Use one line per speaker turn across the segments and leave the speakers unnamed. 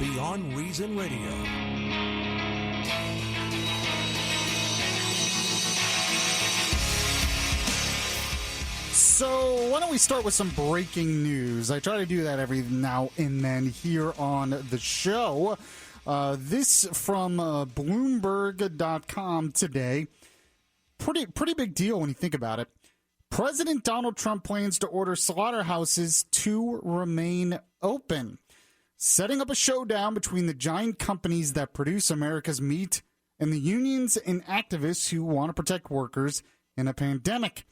Beyond Reason Radio.
So why don't we start with some breaking news? I try to do that every now and then here on the show. This from Bloomberg.com today. Pretty big deal when you think about it. President Donald Trump plans to order slaughterhouses to remain open, setting up a showdown between the giant companies that produce America's meat and the unions and activists who want to protect workers in a pandemic.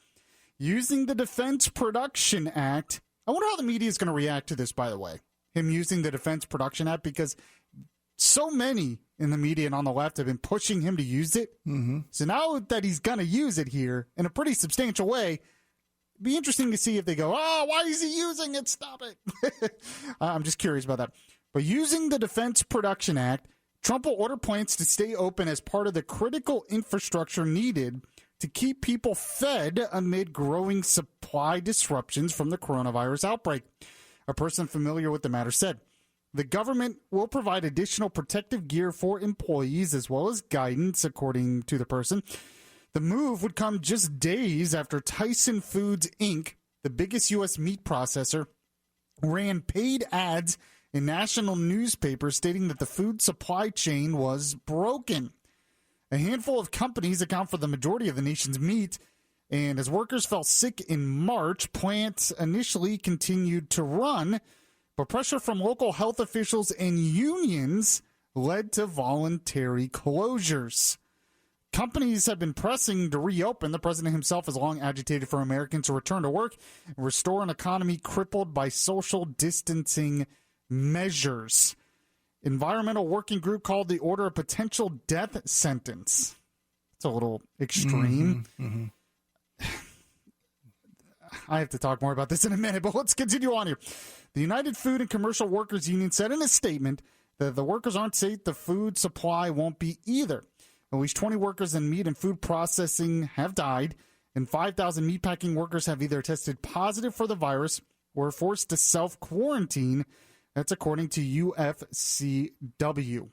Using the Defense Production Act, I wonder how the media is going to react to this, by the way, him using the Defense Production Act, because so many in the media and on the left have been pushing him to use it. Mm-hmm. So now that he's going to use it here in a pretty substantial way, it'd be interesting to see if they go, oh, why is he using it? Stop it. I'm just curious about that. But using the Defense Production Act, Trump will order plants to stay open as part of the critical infrastructure needed to keep people fed amid growing supply disruptions from the coronavirus outbreak. A person familiar with the matter said, the government will provide additional protective gear for employees as well as guidance, according to the person. The move would come just days after Tyson Foods, Inc., the biggest U.S. meat processor, ran paid ads in national newspapers stating that the food supply chain was broken. A handful of companies account for the majority of the nation's meat, and as workers fell sick in March, plants initially continued to run, but pressure from local health officials and unions led to voluntary closures. Companies have been pressing to reopen. The president himself has long agitated for Americans to return to work and restore an economy crippled by social distancing measures. Environmental Working Group called the order a potential death sentence. It's a little extreme. Mm-hmm. I have to talk more about this in a minute, but let's continue on here. The United Food and Commercial Workers Union said in a statement that if the workers aren't safe, the food supply won't be either. At least 20 workers in meat and food processing have died, and 5,000 meatpacking workers have either tested positive for the virus or are forced to self-quarantine. That's according to UFCW.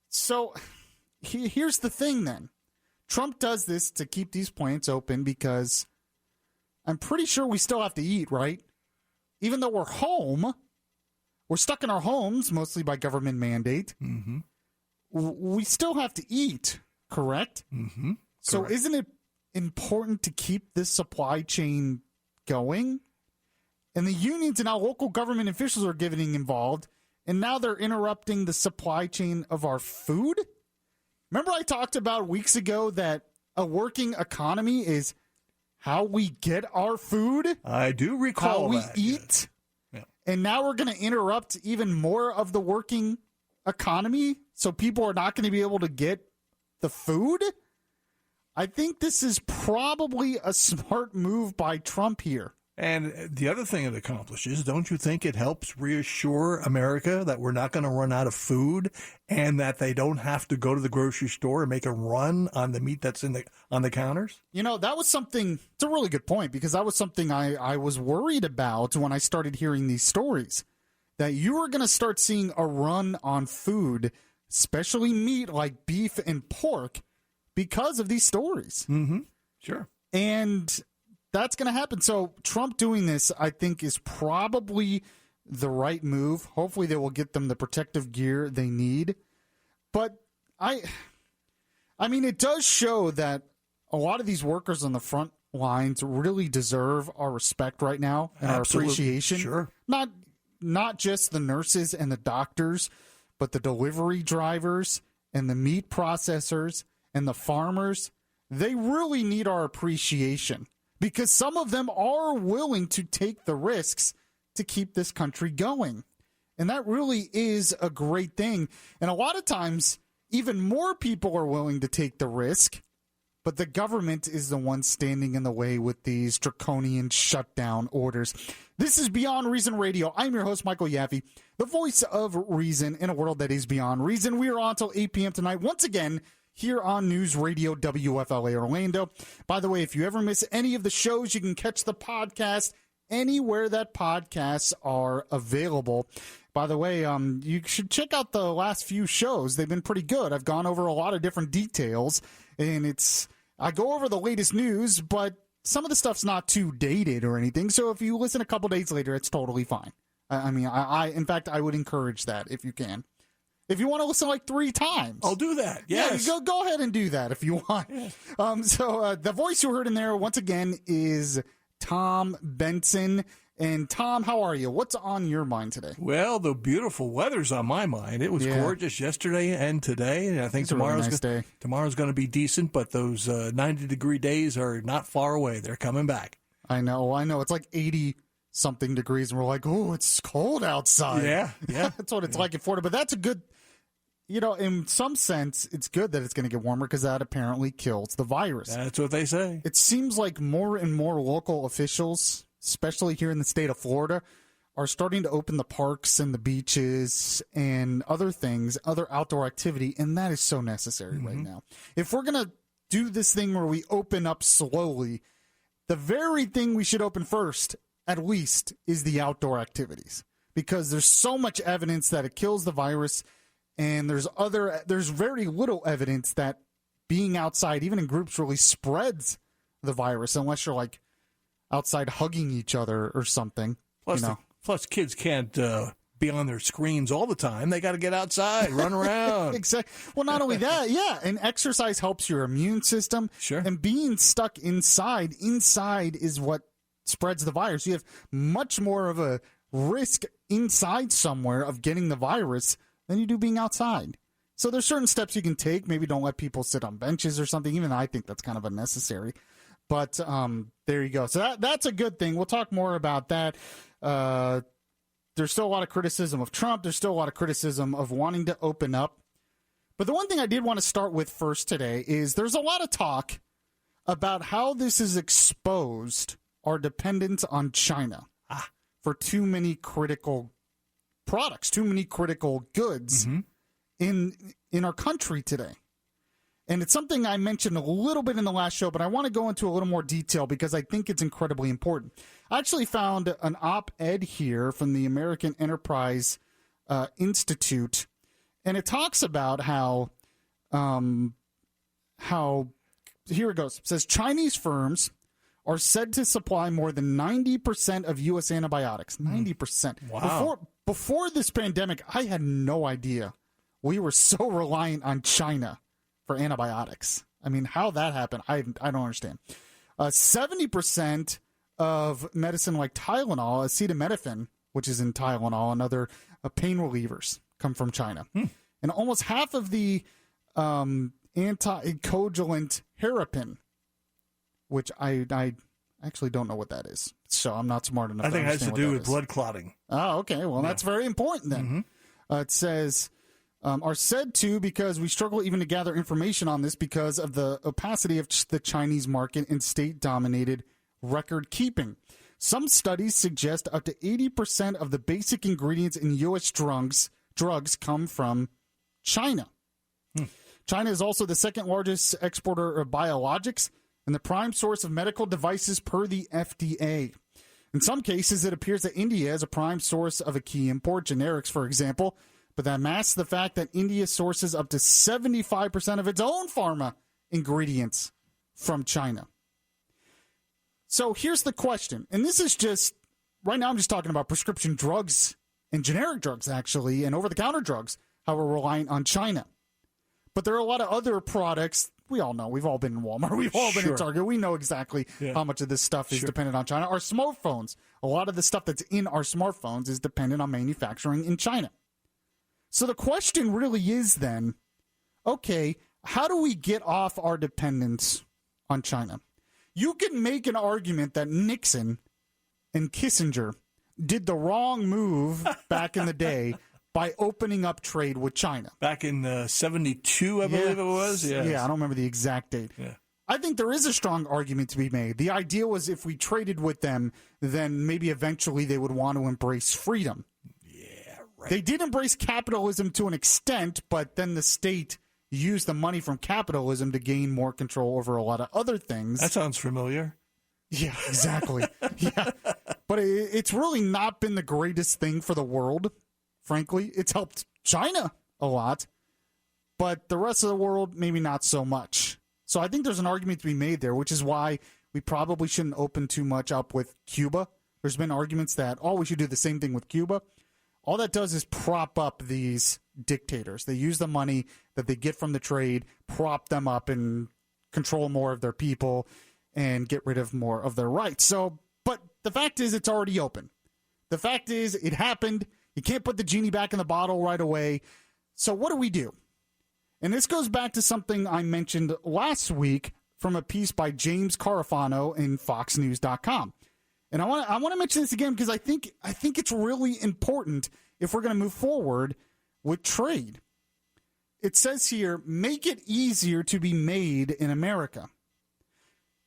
So here's the thing then. Trump does this to keep these plants open because I'm pretty sure we still have to eat, right? Even though we're home, we're stuck in our homes, mostly by government mandate. Mm-hmm. We still have to eat, correct? Mm-hmm. So correct. Isn't it important to keep this supply chain going? And the unions and now local government officials are getting involved, and now they're interrupting the supply chain of our food? Remember I talked about weeks ago that a working economy is how we get our food?
I do recall
how we
that,
eat.
Yeah.
And now we're going to interrupt even more of the working economy, so people are not going to be able to get the food? I think this is probably a smart move by Trump here.
And the other thing it accomplishes, don't you think it helps reassure America that we're not going to run out of food and that they don't have to go to the grocery store and make a run on the meat that's on the counters?
You know, that was something, it's a really good point, because that was something I was worried about when I started hearing these stories, that you were going to start seeing a run on food, especially meat like beef and pork, because of these stories.
Mm-hmm. Sure.
And that's going to happen. So Trump doing this, I think, is probably the right move. Hopefully they will get them the protective gear they need. But I mean, it does show that a lot of these workers on the front lines really deserve our respect right now and
Absolutely.
Our appreciation.
Sure.
Not just the nurses and the doctors, but the delivery drivers and the meat processors and the farmers. They really need our appreciation, because some of them are willing to take the risks to keep this country going. And that really is a great thing. And a lot of times, even more people are willing to take the risk, but the government is the one standing in the way with these draconian shutdown orders. This is Beyond Reason Radio. I'm your host, Michael Yaffee, the voice of reason in a world that is beyond reason. We are on until 8 p.m. tonight, once again, here on News Radio WFLA Orlando. By the way, if you ever miss any of the shows, you can catch the podcast anywhere that podcasts are available. By the way, you should check out the last few shows. They've been pretty good. I've gone over a lot of different details, and I go over the latest news, but some of the stuff's not too dated or anything. So if you listen a couple days later, it's totally fine. In fact, I would encourage that if you can. If you want to listen like 3 times.
I'll do that. Yes.
Yeah, go ahead and do that if you want. Yes. So the voice you heard in there, once again, is Tom Benson. And Tom, how are you? What's on your mind today?
Well, the beautiful weather's on my mind. It was gorgeous yesterday and today. And I think tomorrow's going to be decent, but those 90-degree days are not far away. They're coming back.
I know. It's like 80-something degrees, and we're like, oh, it's cold outside.
Yeah.
That's what it's like in Florida. But that's a good, in some sense, it's good that it's going to get warmer because that apparently kills the virus.
That's what they say.
It seems like more and more local officials, especially here in the state of Florida, are starting to open the parks and the beaches and other things, other outdoor activity, and that is so necessary right now. If we're going to do this thing where we open up slowly, the very thing we should open first, at least, is the outdoor activities, because there's so much evidence that it kills the virus, and there's very little evidence that being outside, even in groups, really spreads the virus, unless you're like outside hugging each other or something.
Plus kids can't be on their screens all the time. They got to get outside, run around.
Exactly. Well, not only that, and exercise helps your immune system.
Sure.
And being stuck inside is what spreads the virus. You have much more of a risk inside somewhere of getting the virus than you do being outside. So there's certain steps you can take. Maybe don't let people sit on benches or something. Even I think that's kind of unnecessary. But there you go. So that's a good thing. We'll talk more about that. There's still a lot of criticism of Trump. There's still a lot of criticism of wanting to open up. But the one thing I did want to start with first today is there's a lot of talk about how this has exposed our dependence on China for too many critical products, too many critical goods in our country today. And it's something I mentioned a little bit in the last show, but I want to go into a little more detail because I think it's incredibly important. I actually found an op-ed here from the American Enterprise Institute, and it talks about how here it goes. It says Chinese firms are said to supply more than 90% of U.S. antibiotics. 90%.
Wow.
Before this pandemic, I had no idea we were so reliant on China for antibiotics. I mean, how that happened, I don't understand. 70% of medicine like Tylenol, acetaminophen, which is in Tylenol, and other pain relievers come from China. And almost half of the anticoagulant Herapin, which I actually don't know what that is. So I'm not smart enough to understand.
I think it has to do with blood clotting.
Oh, okay. Well, that's very important then. It says, are said to because we struggle even to gather information on this because of the opacity of the Chinese market and state-dominated record keeping. Some studies suggest up to 80% of the basic ingredients in U.S. drugs come from China. China is also the second largest exporter of biologics and the prime source of medical devices per the FDA. In some cases, it appears that India is a prime source of a key import, generics, for example, but that masks the fact that India sources up to 75% of its own pharma ingredients from China. So here's the question, and this is just, right now I'm just talking about prescription drugs and generic drugs, actually, and over-the-counter drugs, how we're reliant on China. But there are a lot of other products. We all know. We've all been in Walmart. We've all been in Target. We know exactly how much of this stuff is dependent on China. Our smartphones, a lot of the stuff that's in our smartphones is dependent on manufacturing in China. So the question really is then, okay, how do we get off our dependence on China? You can make an argument that Nixon and Kissinger did the wrong move back in the day by opening up trade with China.
Back in 72, I believe it was?
Yeah, I don't remember the exact date.
Yeah.
I think there is a strong argument to be made. The idea was if we traded with them, then maybe eventually they would want to embrace freedom.
Yeah, right.
They did embrace capitalism to an extent, but then the state used the money from capitalism to gain more control over a lot of other things.
That sounds familiar.
Yeah, exactly. Yeah. But it's really not been the greatest thing for the world, frankly. It's helped China a lot, but the rest of the world, maybe not so much. So I think there's an argument to be made there, which is why we probably shouldn't open too much up with Cuba. There's been arguments that, we should do the same thing with Cuba. All that does is prop up these dictators. They use the money that they get from the trade, prop them up, and control more of their people and get rid of more of their rights. So, but the fact is, it's already open. The fact is, it happened. You can't put the genie back in the bottle right away. So what do we do? And this goes back to something I mentioned last week from a piece by James Carafano in FoxNews.com. And I want to mention this again because I think it's really important if we're going to move forward with trade. It says here, make it easier to be made in America.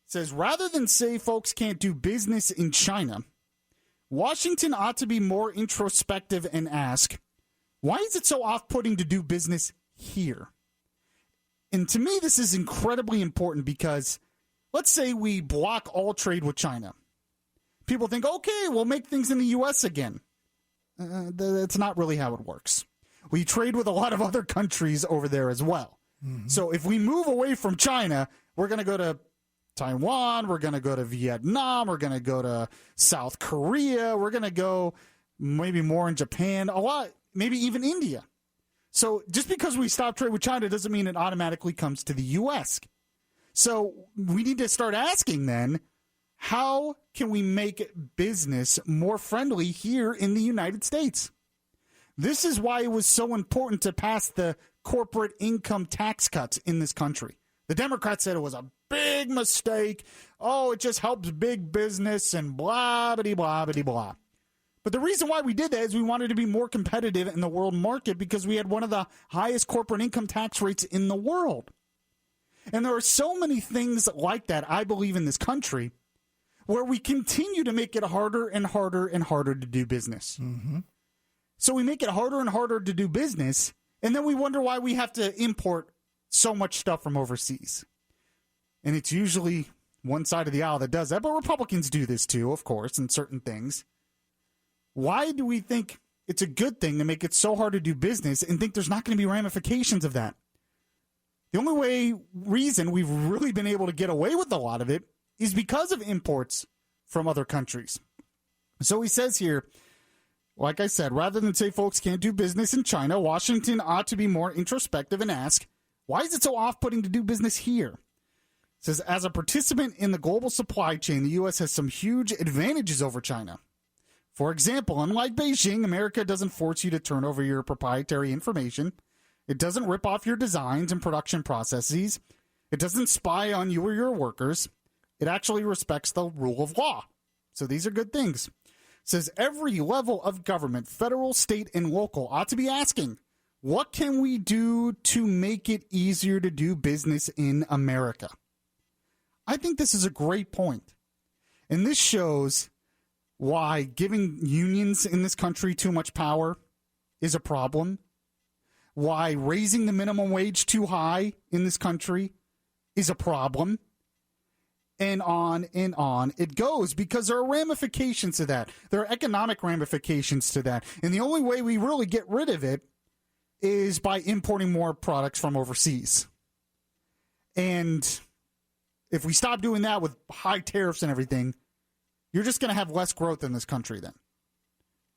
It says, rather than say folks can't do business in China, Washington ought to be more introspective and ask, why is it so off-putting to do business here? And to me, this is incredibly important because let's say we block all trade with China. People think, okay, we'll make things in the U.S. again. That's not really how it works. We trade with a lot of other countries over there as well. Mm-hmm. So if we move away from China, we're going to go to Taiwan, we're going to go to Vietnam, we're going to go to South Korea, we're going to go maybe more in Japan, a lot, maybe even India. So just because we stop trade with China doesn't mean it automatically comes to the U.S. So we need to start asking then, how can we make business more friendly here in the United States? This is why it was so important to pass the corporate income tax cuts in this country. The Democrats said it was a big mistake. Oh, it just helps big business and blah, blah, blah, blah, blah. But the reason why we did that is we wanted to be more competitive in the world market because we had one of the highest corporate income tax rates in the world. And there are so many things like that, I believe, in this country where we continue to make it harder and harder and harder to do business. Mm-hmm. So we make it harder and harder to do business, and then we wonder why we have to import so much stuff from overseas. And it's usually one side of the aisle that does that, but Republicans do this too, of course, in certain things. Why do we think it's a good thing to make it so hard to do business and think there's not going to be ramifications of that? The only reason we've really been able to get away with a lot of it is because of imports from other countries. So he says here, like I said, rather than say folks can't do business in China, Washington ought to be more introspective and ask, why is it so off-putting to do business here? It says, as a participant in the global supply chain, the U.S. has some huge advantages over China. For example, unlike Beijing, America doesn't force you to turn over your proprietary information. It doesn't rip off your designs and production processes. It doesn't spy on you or your workers. It actually respects the rule of law. So these are good things. It says every level of government, federal, state, and local ought to be asking, what can we do to make it easier to do business in America? I think this is a great point. And this shows why giving unions in this country too much power is a problem. Why raising the minimum wage too high in this country is a problem. And on it goes, because there are ramifications to that. There are economic ramifications to that. And the only way we really get rid of it is by importing more products from overseas. And if we stop doing that with high tariffs and everything, you're just going to have less growth in this country then.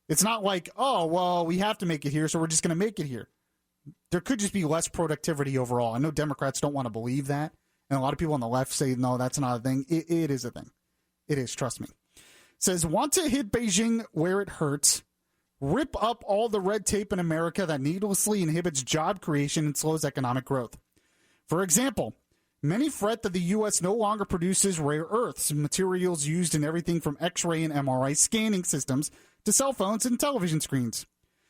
It's not like, oh, well, we have to make it here, so we're just going to make it here. There could just be less productivity overall. I know Democrats don't want to believe that. And a lot of people on the left say, no, that's not a thing. It is a thing. It is, trust me. It says, want to hit Beijing where it hurts, rip up all the red tape in America that needlessly inhibits job creation and slows economic growth. For example, many fret that the U.S. no longer produces rare earths, materials used in everything from X-ray and MRI scanning systems to cell phones and television screens.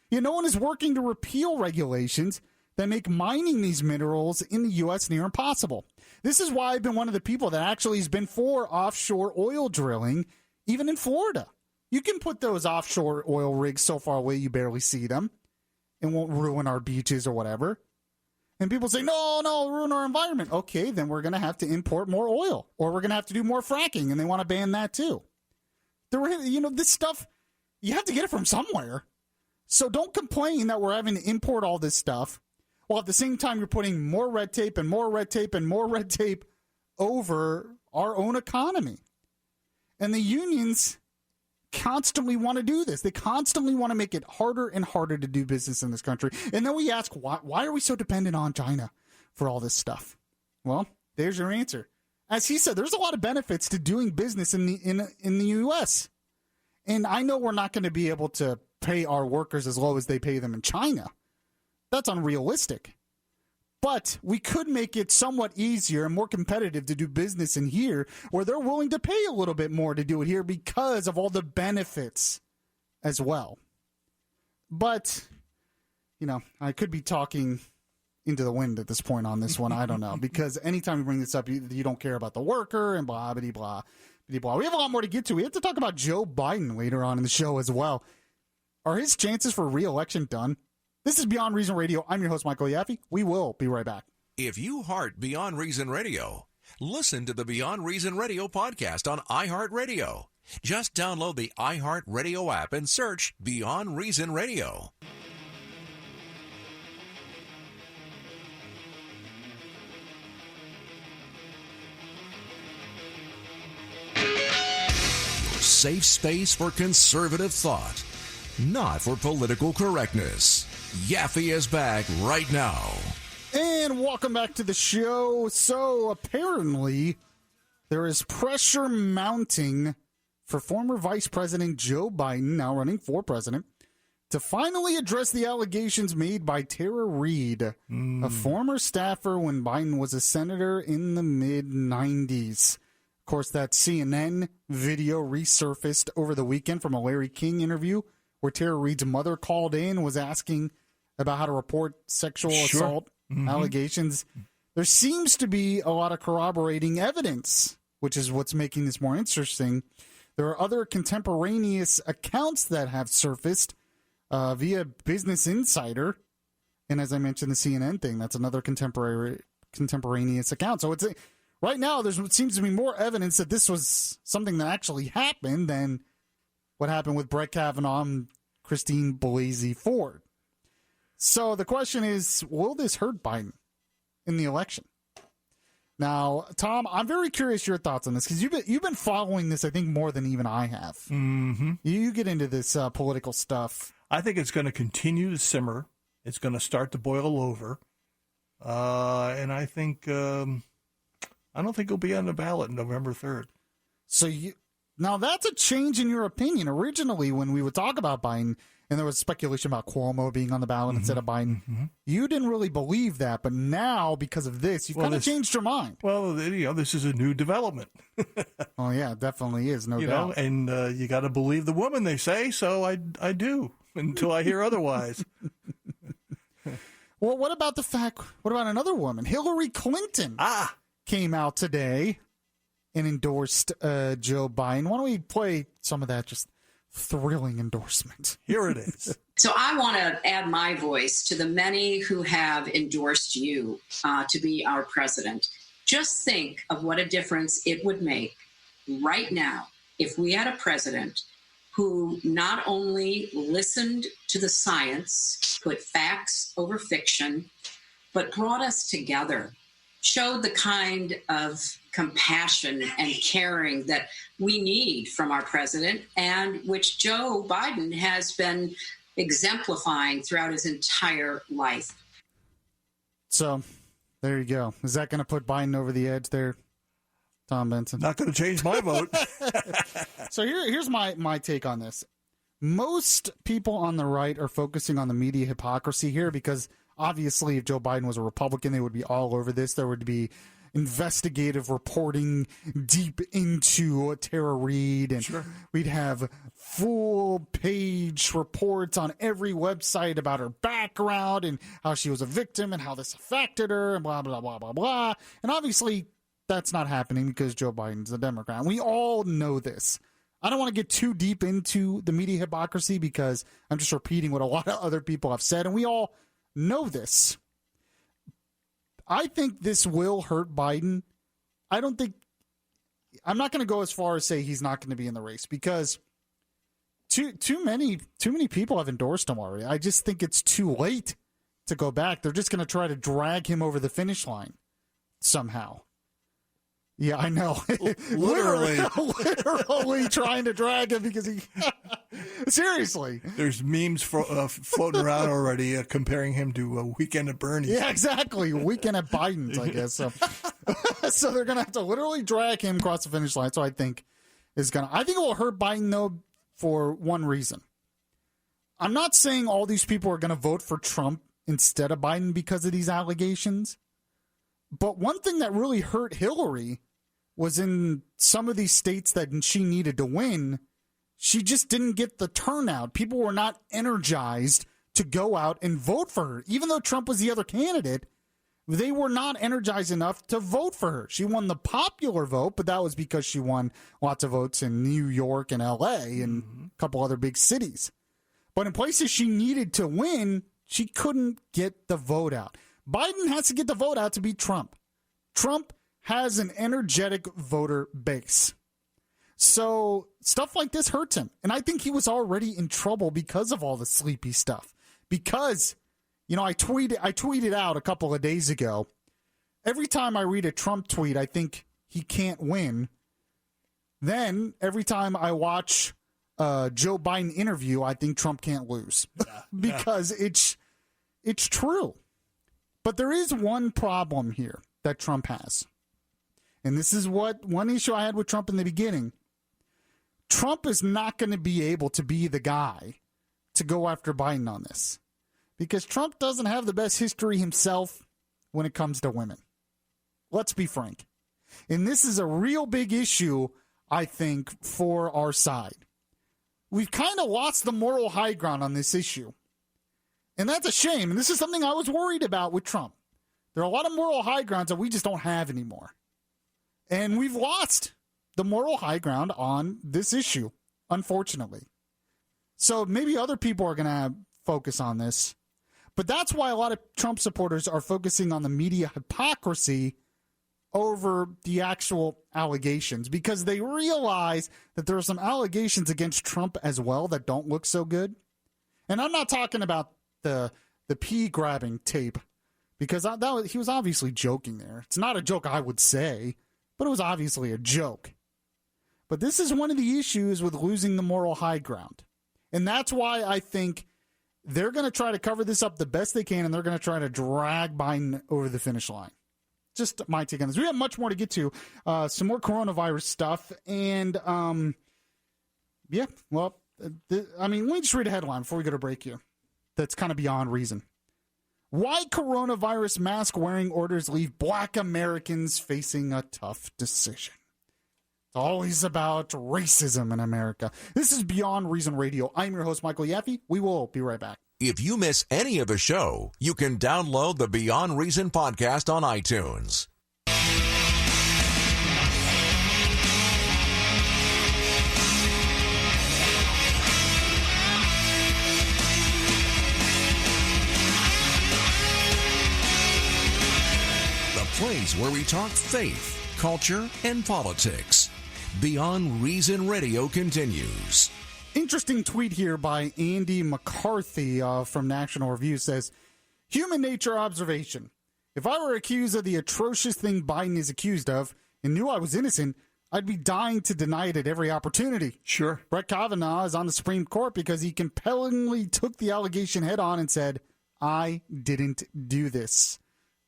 Yet no one is working to repeal regulations that make mining these minerals in the U.S. near impossible. This is why I've been one of the people that actually has been for offshore oil drilling, even in Florida. You can put those offshore oil rigs so far away you barely see them. It won't ruin our beaches or whatever. And people say, no, ruin our environment. Okay, then we're going to have to import more oil, or we're going to have to do more fracking, and they want to ban that too. This stuff, you have to get it from somewhere. So don't complain that we're having to import all this stuff, while at the same time you're putting more red tape and more red tape and more red tape over our own economy. And the unions constantly want to do this. They constantly want to make it harder and harder to do business in this country. And then we ask, why are we so dependent on China for all this stuff? Well, there's your answer. As he said, there's a lot of benefits to doing business in the U.S. And I know we're not going to be able to pay our workers as low as they pay them in China. That's unrealistic. But we could make it somewhat easier and more competitive to do business in here, where they're willing to pay a little bit more to do it here because of all the benefits as well. But, I could be talking into the wind at this point on this one. I don't know. Because anytime you bring this up, you don't care about the worker and blah, blah, blah, blah, blah. We have a lot more to get to. We have to talk about Joe Biden later on in the show as well. Are his chances for re-election done? This is Beyond Reason Radio. I'm your host, Michael Yaffee. We will be right back.
If you heart Beyond Reason Radio, listen to the Beyond Reason Radio podcast on iHeartRadio. Just download the iHeartRadio app and search Beyond Reason Radio. Safe space for conservative thought, not for political correctness. Yaffee is back right now.
And welcome back to the show. So apparently there is pressure mounting for former Vice President Joe Biden, now running for president, to finally address the allegations made by Tara Reid, a former staffer when Biden was a senator in the mid-90s. Of course, that CNN video resurfaced over the weekend from a Larry King interview where Tara Reid's mother called in and was asking about how to report sexual assault allegations. There seems to be a lot of corroborating evidence, which is what's making this more interesting. There are other contemporaneous accounts that have surfaced via Business Insider. And as I mentioned, the CNN thing, that's another contemporaneous account. So right now, there seems to be more evidence that this was something that actually happened than what happened with Brett Kavanaugh and Christine Blasey Ford. So the question is, will this hurt Biden in the election? Now, Tom, I'm very curious your thoughts on this, because you've been following this, I think, more than even I have. Mm-hmm. You get into this political stuff.
I think it's going to continue to simmer. It's going to start to boil over. And I think I don't think it'll be on the ballot November 3rd.
So now that's a change in your opinion. Originally, when we would talk about Biden, and there was speculation about Cuomo being on the ballot instead of Biden, you didn't really believe that. But now, because of this, you've kind of changed your mind.
Well, this is a new development.
Oh, yeah, it definitely is, no doubt.
And you got to believe the woman, they say, so I do, until I hear otherwise.
Well, what about another woman? Hillary Clinton came out today and endorsed Joe Biden. Why don't we play some of that just thrilling endorsement?
Here it is.
So I want to add my voice to the many who have endorsed you to be our president. Just think of what a difference it would make right now if we had a president who not only listened to the science, put facts over fiction, but brought us together, showed the kind of compassion and caring that we need from our president, and which Joe Biden has been exemplifying throughout his entire life.
So there you go. Is that going to put Biden over the edge there, Tom Benson?
Not going to change my vote.
So here's my take on this. Most people on the right are focusing on the media hypocrisy here, because obviously if Joe Biden was a Republican, they would be all over this. There would be investigative reporting deep into Tara Reid, and we'd have full-page reports on every website about her background and how she was a victim and how this affected her and blah, blah, blah, blah, blah. And obviously that's not happening because Joe Biden's a Democrat. We all know this. I don't want to get too deep into the media hypocrisy because I'm just repeating what a lot of other people have said, and we all know this. I think this will hurt Biden. I'm not going to go as far as say he's not going to be in the race because too many people have endorsed him already. I just think it's too late to go back. They're just going to try to drag him over the finish line somehow. Yeah, I know.
Literally
trying to drag him because he. Seriously.
There's memes floating around already comparing him to a Weekend at Bernie's.
Yeah, exactly. Weekend at Biden's, I guess. So they're going to have to literally drag him across the finish line. So I think I think it will hurt Biden, though, for one reason. I'm not saying all these people are going to vote for Trump instead of Biden because of these allegations. But one thing that really hurt Hillary was in some of these states that she needed to win, she just didn't get the turnout. People were not energized to go out and vote for her. Even though Trump was the other candidate, they were not energized enough to vote for her. She won the popular vote, but that was because she won lots of votes in New York and L.A. and a couple other big cities. But in places she needed to win, she couldn't get the vote out. Biden has to get the vote out to beat Trump. Trump has an energetic voter base. So stuff like this hurts him. And I think he was already in trouble because of all the sleepy stuff. Because, I tweeted out a couple of days ago, every time I read a Trump tweet, I think he can't win. Then every time I watch a Joe Biden interview, I think Trump can't lose. Because it's true. But there is one problem here that Trump has. And this is one issue I had with Trump in the beginning. Trump is not going to be able to be the guy to go after Biden on this. Because Trump doesn't have the best history himself when it comes to women. Let's be frank. And this is a real big issue, I think, for our side. We've kind of lost the moral high ground on this issue. And that's a shame. And this is something I was worried about with Trump. There are a lot of moral high grounds that we just don't have anymore. And we've lost the moral high ground on this issue, unfortunately. So maybe other people are going to focus on this. But that's why a lot of Trump supporters are focusing on the media hypocrisy over the actual allegations, because they realize that there are some allegations against Trump as well that don't look so good. And I'm not talking about the pee grabbing tape, because he was obviously joking there. It's not a joke, I would say, but it was obviously a joke. But this is one of the issues with losing the moral high ground. And that's why I think they're going to try to cover this up the best they can, and they're going to try to drag Biden over the finish line. Just my take on this. We have much more to get to. Some more coronavirus stuff. And, let me just read a headline before we go to break here. That's kind of beyond reason. Why coronavirus mask wearing orders leave Black Americans facing a tough decision. It's always about racism in America. This is Beyond Reason Radio. I'm your host, Michael Yaffee. We will be right back.
If you miss any of the show, you can download the Beyond Reason podcast on iTunes. Place where we talk faith, culture, and politics. Beyond Reason Radio continues.
Interesting tweet here by Andy McCarthy from National Review says, human nature observation. If I were accused of the atrocious thing Biden is accused of and knew I was innocent, I'd be dying to deny it at every opportunity.
Sure.
Brett Kavanaugh is on the Supreme Court because he compellingly took the allegation head on and said, I didn't do this.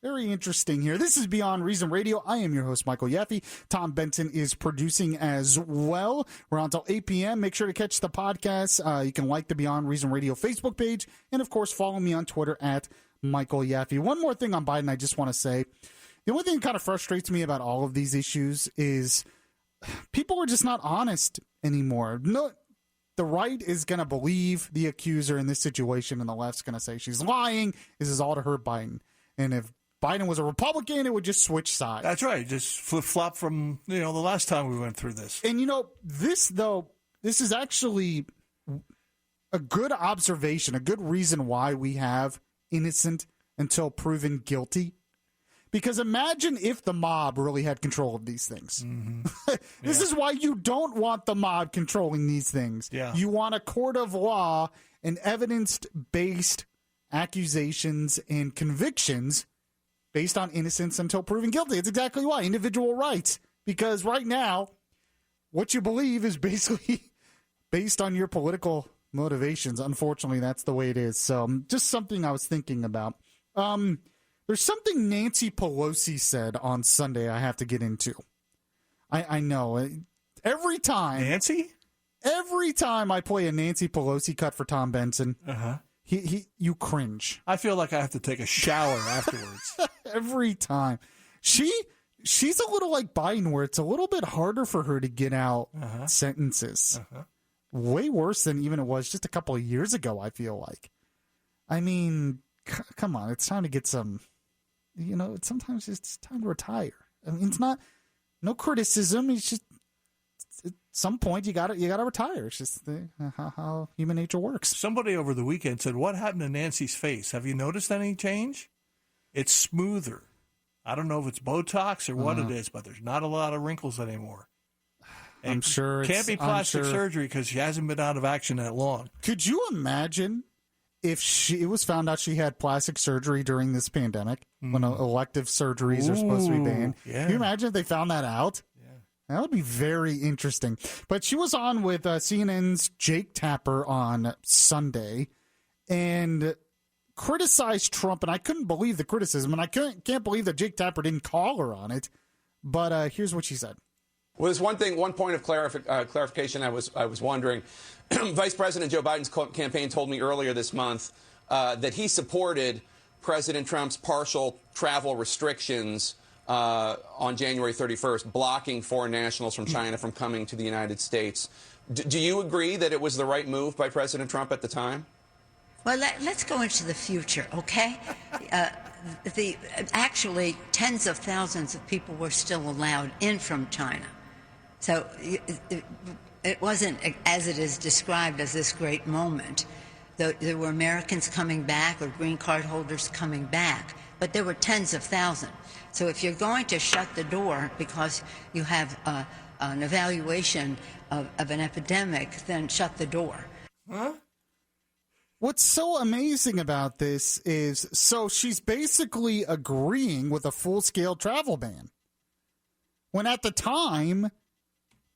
Very interesting here. This is Beyond Reason Radio. I am your host, Michael Yaffee. Tom Benton is producing as well. We're on until 8 p.m. Make sure to catch the podcast. You can like the Beyond Reason Radio Facebook page. And, of course, follow me on Twitter at Michael Yaffee. One more thing on Biden I just want to say. The only thing that kind of frustrates me about all of these issues is people are just not honest anymore. No, the right is going to believe the accuser in this situation, and the left's going to say she's lying. This is all to hurt Biden. And if Biden was a Republican, it would just switch sides.
That's right. Just flip-flop from, the last time we went through this.
And, this is actually a good observation, a good reason why we have innocent until proven guilty. Because imagine if the mob really had control of these things. Mm-hmm. This is why you don't want the mob controlling these things.
Yeah.
You want a court of law and evidence-based accusations and convictions based on innocence until proven guilty. It's exactly why. Individual rights. Because right now, what you believe is basically based on your political motivations. Unfortunately, that's the way it is. So just something I was thinking about. There's something Nancy Pelosi said on Sunday I have to get into. I know. Every time I play a Nancy Pelosi cut for Tom Benson, you cringe.
I feel like I have to take a shower afterwards.
Every time. She's a little like Biden, where it's a little bit harder for her to get out sentences. Way worse than even it was just a couple of years ago, I feel like. I mean, come on. It's time to get some... sometimes it's time to retire. I mean, it's not no criticism. It's just at some point you got to retire. It's just how human nature works.
Somebody over the weekend said, "What happened to Nancy's face? Have you noticed any change? It's smoother. I don't know if it's Botox or what it is, but there's not a lot of wrinkles anymore."
I'm sure
it can't be plastic surgery because she hasn't been out of action that long.
Could you imagine? If it was found out she had plastic surgery during this pandemic, when elective surgeries are supposed to be banned, can you imagine if they found that out? Yeah. That would be very interesting. But she was on with CNN's Jake Tapper on Sunday and criticized Trump, and I couldn't believe the criticism, and I can't believe that Jake Tapper didn't call her on it. But here's what she said.
Well, there's one point of clarification I was wondering. Vice President Joe Biden's campaign told me earlier this month that he supported President Trump's partial travel restrictions on January 31st, blocking foreign nationals from China from coming to the United States. Do you agree that it was the right move by President Trump at the time?
Well, let's go into the future, okay? Actually, tens of thousands of people were still allowed in from China. So it wasn't, as it is described, as this great moment. There were Americans coming back or green card holders coming back, but there were tens of thousands. So if you're going to shut the door because you have an evaluation of an epidemic, then shut the door.
Huh?
What's so amazing about this is, so she's basically agreeing with a full-scale travel ban. When at the time,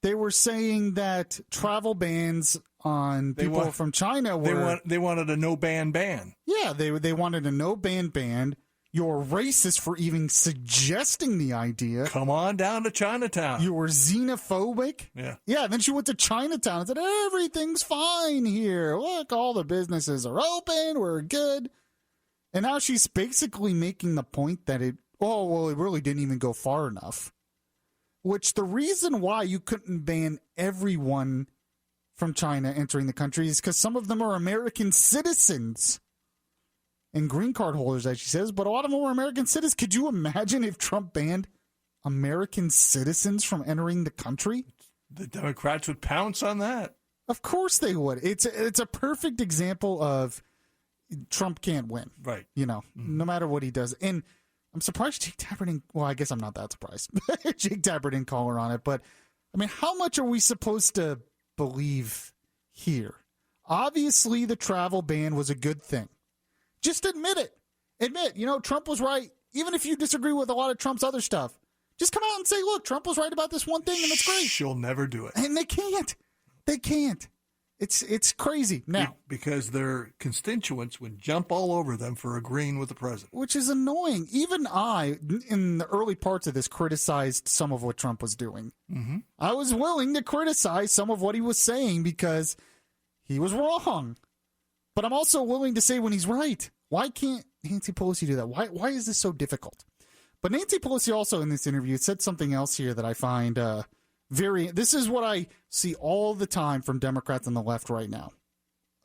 they were saying that travel bans on people from China were...
They wanted a no-ban ban.
Yeah, they wanted a no-ban ban. You're racist for even suggesting the idea.
Come on down to Chinatown.
You were xenophobic.
Yeah.
Yeah, then she went to Chinatown and said, everything's fine here. Look, all the businesses are open. We're good. And now she's basically making the point that it really didn't even go far enough. Which the reason why you couldn't ban everyone from China entering the country is because some of them are American citizens. And green card holders, as she says, but a lot of them were American citizens. Could you imagine if Trump banned American citizens from entering the country?
The Democrats would pounce on that.
Of course they would. It's a perfect example of Trump can't win.
Right.
No matter what he does. And I'm surprised Jake Tapper didn't, well, I guess I'm not that surprised. Jake Tapper didn't call her on it. But, I mean, how much are we supposed to believe here? Obviously, the travel ban was a good thing. Just admit it. Trump was right. Even if you disagree with a lot of Trump's other stuff, just come out and say, look, Trump was right about this one thing, and it's great.
She'll never do it.
And they can't. They can't. It's crazy now.
Because their constituents would jump all over them for agreeing with the president.
Which is annoying. Even I, in the early parts of this, criticized some of what Trump was doing. Mm-hmm. I was willing to criticize some of what he was saying because he was wrong. But I'm also willing to say when he's right. Why can't Nancy Pelosi do that? Why is this so difficult? But Nancy Pelosi also in this interview said something else here that I find this is what I see all the time from Democrats on the left right now.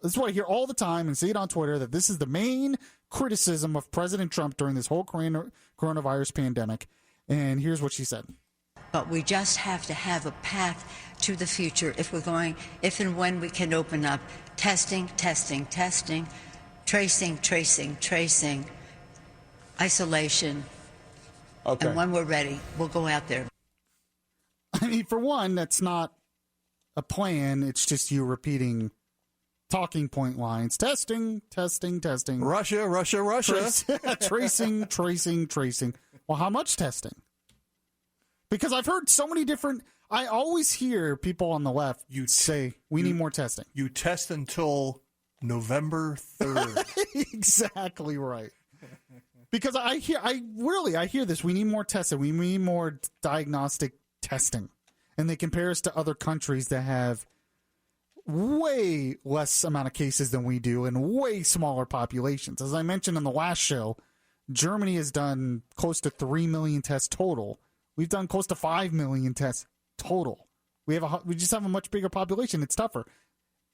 This is what I hear all the time and see it on Twitter, that this is the main criticism of President Trump during this whole coronavirus pandemic. And here's what she said.
But we just have to have a path to the future if and when we can open up. Testing, tracing, isolation,
Okay.
And when we're ready, we'll go out there.
I mean, for one, that's not a plan. It's just you repeating talking point lines. Testing.
Russia.
Tracing. Well, how much testing? Because I've heard so many different... I always hear people on the left say, we need more testing.
You test until November 3rd.
Exactly right. Because I hear this. We need more testing. We need more diagnostic testing. And they compare us to other countries that have way less amount of cases than we do and way smaller populations. As I mentioned in the last show, Germany has done close to 3 million tests total. We've done close to 5 million tests total. We just have a much bigger population. It's tougher.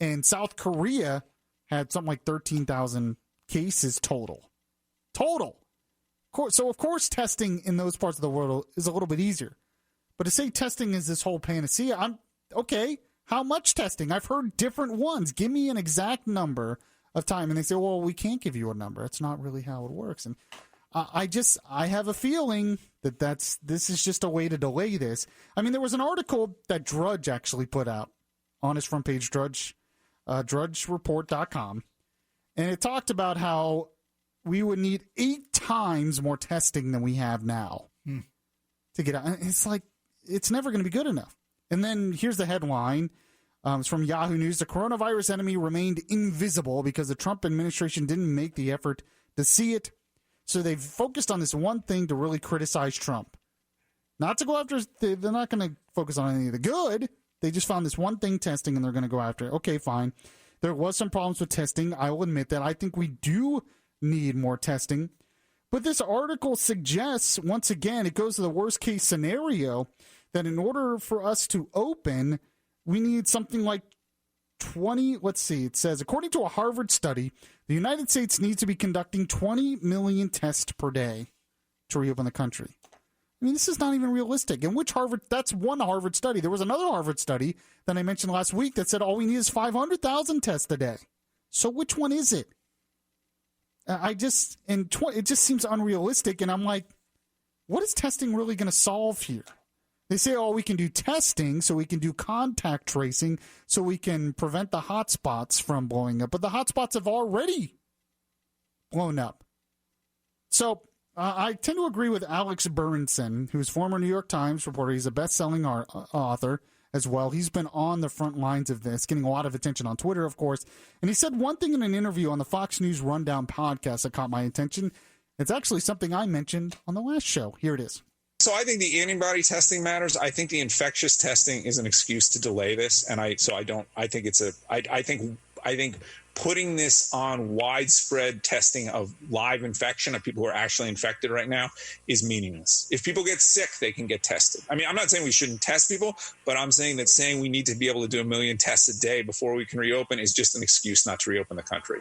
And South Korea had something like 13,000 cases total. So, of course, testing in those parts of the world is a little bit easier. But to say testing is this whole panacea, okay, how much testing? I've heard different ones. Give me an exact number of time. And they say, well, we can't give you a number. It's not really how it works. And I have a feeling that this is just a way to delay this. I mean, there was an article that Drudge actually put out on his front page, drudgereport.com, and it talked about how we would need 8 times more testing than we have now to get out. And it's like, it's never going to be good enough. And then here's the headline. It's from Yahoo News. The coronavirus enemy remained invisible because the Trump administration didn't make the effort to see it. So they've focused on this one thing to really criticize Trump. Not to go after, they're not going to focus on any of the good. They just found this one thing testing and they're going to go after it. Okay, fine. There was some problems with testing. I will admit that. I think we do need more testing. But this article suggests, once again, it goes to the worst case scenario that in order for us to open, we need something like 20, let's see, it says, according to a Harvard study, the United States needs to be conducting 20 million tests per day to reopen the country. I mean, this is not even realistic. And that's one Harvard study. There was another Harvard study that I mentioned last week that said all we need is 500,000 tests a day. So which one is it? It just seems unrealistic. And I'm like, what is testing really going to solve here? They say, oh, we can do testing, so we can do contact tracing, so we can prevent the hotspots from blowing up. But the hotspots have already blown up. So I tend to agree with Alex Berenson, who's former New York Times reporter. He's a best-selling author as well. He's been on the front lines of this, getting a lot of attention on Twitter, of course. And he said one thing in an interview on the Fox News Rundown podcast that caught my attention. It's actually something I mentioned on the last show. Here it is.
So I think the antibody testing matters. I think the infectious testing is an excuse to delay this, and I think putting this on widespread testing of live infection of people who are actually infected right now is meaningless. If people get sick, they can get tested. I mean, I'm not saying we shouldn't test people, but I'm saying that saying we need to be able to do 1 million tests a day before we can reopen is just an excuse not to reopen the country.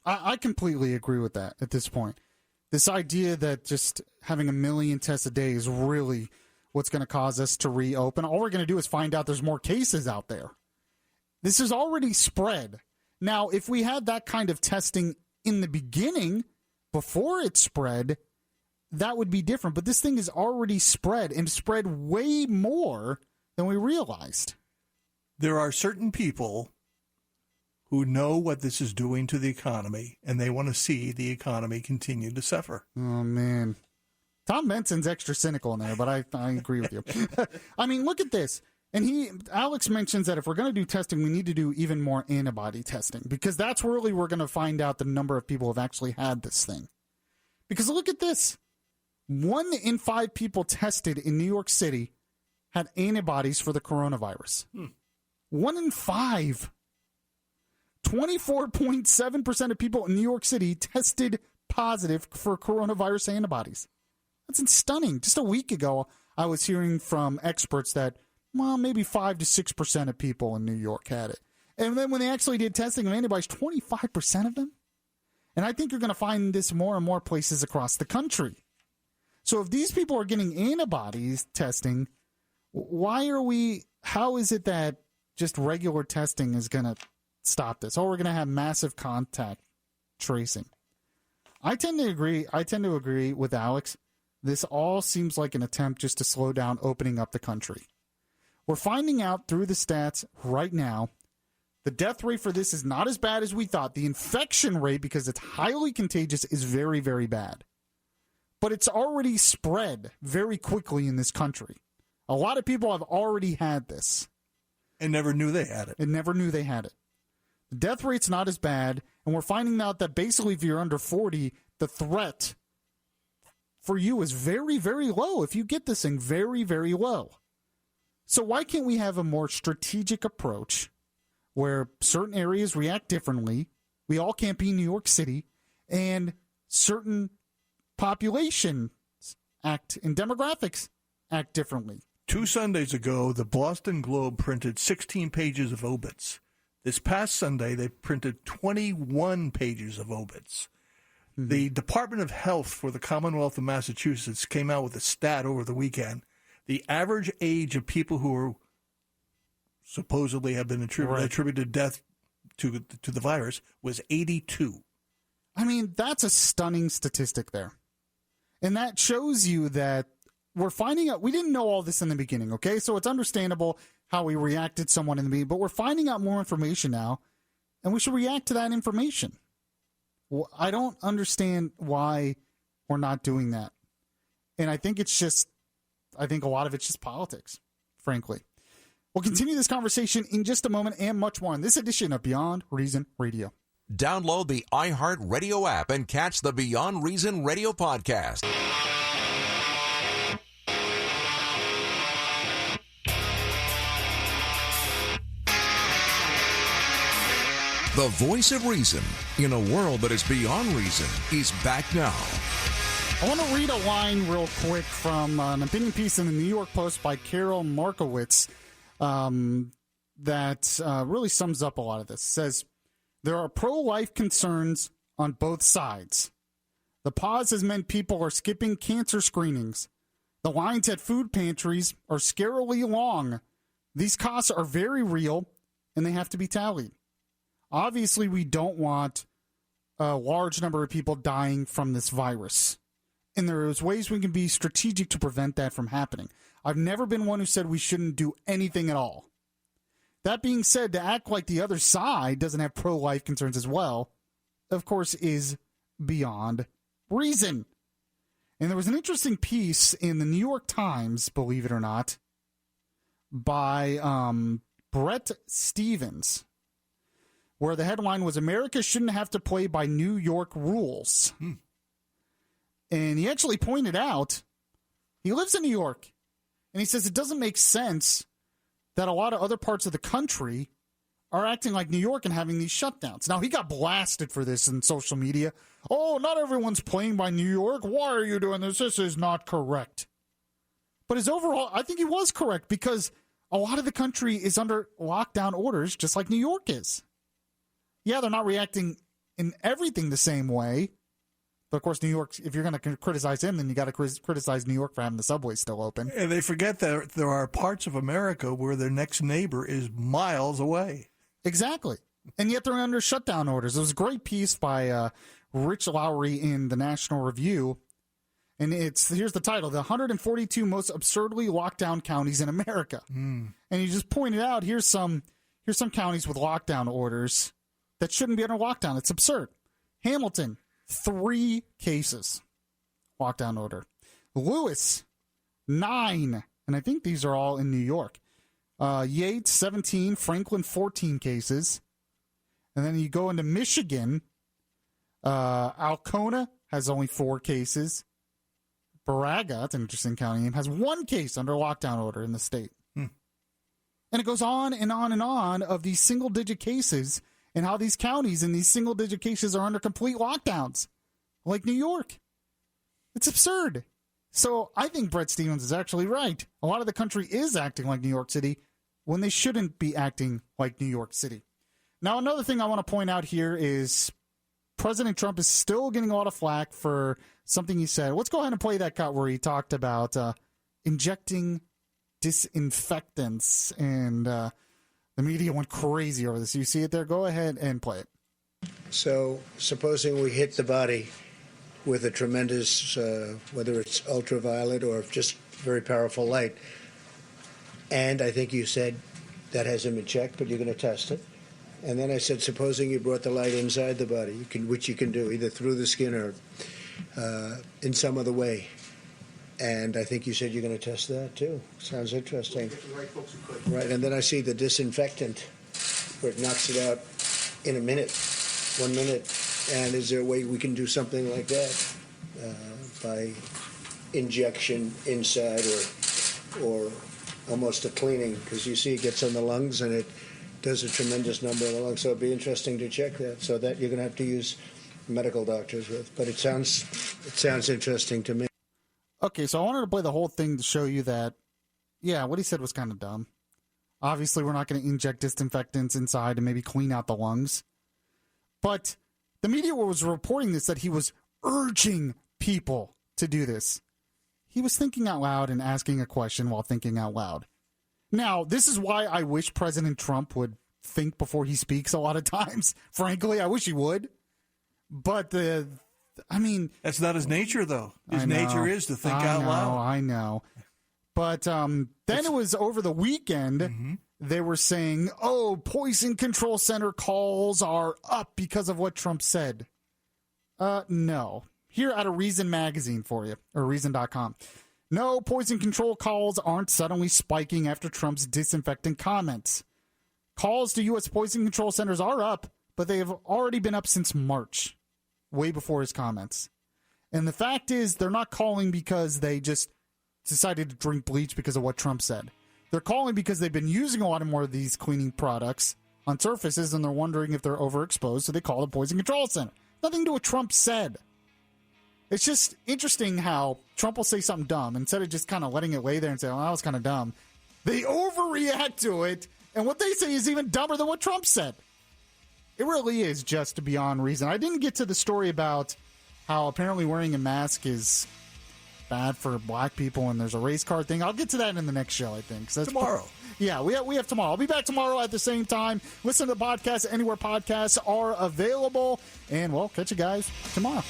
I completely agree with that at this point. This idea that just having 1 million tests a day is really what's going to cause us to reopen. All we're going to do is find out there's more cases out there. This is already spread. Now, if we had that kind of testing in the beginning, before it spread, that would be different. But this thing is already spread and spread way more than we realized.
There are certain people who know what this is doing to the economy, and they want to see the economy continue to suffer.
Oh, man. Tom Benson's extra cynical in there, but I agree with you. I mean, look at this. And Alex mentions that if we're going to do testing, we need to do even more antibody testing, because that's really we're going to find out the number of people who have actually had this thing. Because look at this. 1 in 5 people tested in New York City had antibodies for the coronavirus. 1 in 5. 24.7% of people in New York City tested positive for coronavirus antibodies. That's stunning. Just a week ago, I was hearing from experts that, well, maybe 5 to 6% of people in New York had it. And then when they actually did testing of antibodies, 25% of them. And I think you're going to find this more and more places across the country. So if these people are getting antibodies testing, how is it that just regular testing is going to stop this? We're going to have massive contact tracing. I tend to agree with Alex this all seems like an attempt just to slow down opening up the country. We're finding out through the stats right now, the death rate for this is not as bad as we thought. The infection rate, because it's highly contagious, is very, very bad. But it's already spread very quickly in this country. A lot of people have already had this.
And never knew they had it.
And never knew they had it. The death rate's not as bad, and we're finding out that basically if you're under 40, the threat for you is very, very low. If you get this thing, very, very low. So why can't we have a more strategic approach where certain areas react differently? We all can't be in New York City, and certain populations act and demographics act differently.
2 Sundays ago, the Boston Globe printed 16 pages of obits. This past Sunday, they printed 21 pages of obits. Mm-hmm. The Department of Health for the Commonwealth of Massachusetts came out with a stat over the weekend. The average age of people who are supposedly have been attributed death to the virus was 82.
I mean, that's a stunning statistic there. And that shows you that we're finding out, we didn't know all this in the beginning, okay? So it's understandable how we reacted someone in the beginning, but we're finding out more information now, and we should react to that information. Well, I don't understand why we're not doing that. And I think a lot of it's just politics, frankly. We'll continue this conversation in just a moment and much more in this edition of Beyond Reason Radio.
Download the iHeart Radio app and catch the Beyond Reason Radio podcast. The voice of reason in a world that is beyond reason is back now.
I want to read a line real quick from an opinion piece in the New York Post by Carol Markowitz that really sums up a lot of this. It says, there are pro-life concerns on both sides. The pause has meant people are skipping cancer screenings. The lines at food pantries are scarily long. These costs are very real, and they have to be tallied. Obviously, we don't want a large number of people dying from this virus. And there's ways we can be strategic to prevent that from happening. I've never been one who said we shouldn't do anything at all. That being said, to act like the other side doesn't have pro-life concerns as well, of course, is beyond reason. And there was an interesting piece in the New York Times, believe it or not, by Bret Stephens, where the headline was, America shouldn't have to play by New York rules. And he actually pointed out, he lives in New York, and he says it doesn't make sense that a lot of other parts of the country are acting like New York and having these shutdowns. Now, he got blasted for this in social media. Oh, not everyone's playing by New York. Why are you doing this? This is not correct. But his overall, I think he was correct, because a lot of the country is under lockdown orders, just like New York is. Yeah, they're not reacting in everything the same way. But, of course, New York, if you're going to criticize him, then you got to criticize New York for having the subway still open.
And they forget that there are parts of America where their next neighbor is miles away.
Exactly. And yet they're under shutdown orders. There was a great piece by Rich Lowry in the National Review. And here's the title, The 142 Most Absurdly Locked Down Counties in America. And he just pointed out, here's some counties with lockdown orders that shouldn't be under lockdown. It's absurd. Hamilton, 3 cases, lockdown order. Lewis, 9, and I think these are all in New York. Yates, 17, Franklin, 14 cases. And then you go into Michigan, Alcona has only 4 cases. Baraga, that's an interesting county name, has 1 case under lockdown order in the state. And it goes on and on and on of these single-digit cases and how these counties in these single-digit cases are under complete lockdowns, like New York. It's absurd. So I think Bret Stephens is actually right. A lot of the country is acting like New York City when they shouldn't be acting like New York City. Now, another thing I want to point out here is President Trump is still getting a lot of flack for something he said. Let's go ahead and play that cut where he talked about injecting disinfectants, and the media went crazy over this. You see it there? Go ahead and play it.
So supposing we hit the body with a tremendous, whether it's ultraviolet or just very powerful light. And I think you said that hasn't been checked, but you're going to test it. And then I said, supposing you brought the light inside the body, which you can do either through the skin or in some other way. And I think you said you're going to test that too. Sounds interesting. Right, and then I see the disinfectant where it knocks it out in a minute, 1 minute. And is there a way we can do something like that by injection inside or almost a cleaning? Because you see it gets on the lungs and it does a tremendous number of the lungs. So it'd be interesting to check that. So that you're going to have to use medical doctors with. But it sounds interesting to me.
Okay, so I wanted to play the whole thing to show you that, yeah, what he said was kind of dumb. Obviously, we're not going to inject disinfectants inside and maybe clean out the lungs. But the media was reporting this, that he was urging people to do this. He was thinking out loud and asking a question while thinking out loud. Now, this is why I wish President Trump would think before he speaks a lot of times. Frankly, I wish he would. But that's not his nature, though. His nature is to think out loud. I know. But then it was over the weekend, they were saying, poison control center calls are up because of what Trump said. No. Here at a Reason magazine for you, or Reason.com. No, poison control calls aren't suddenly spiking after Trump's disinfectant comments. Calls to U.S. poison control centers are up, but they have already been up since March, way before his comments. And the fact is, they're not calling because they just decided to drink bleach because of what Trump said. They're calling because they've been using a lot more of these cleaning products on surfaces, and they're wondering if they're overexposed, so they call the poison control center. Nothing to do with what Trump said. It's just interesting how Trump will say something dumb. Instead of just kind of letting it lay there and say, that was kind of dumb, they overreact to it, and what they say is even dumber than what Trump said. It really is just Beyond Reason. I didn't get to the story about how apparently wearing a mask is bad for black people and there's a race card thing. I'll get to that in the next show, I think. So that's tomorrow. Yeah, we have tomorrow. I'll be back tomorrow at the same time. Listen to the podcast anywhere podcasts are available, and we'll catch you guys tomorrow.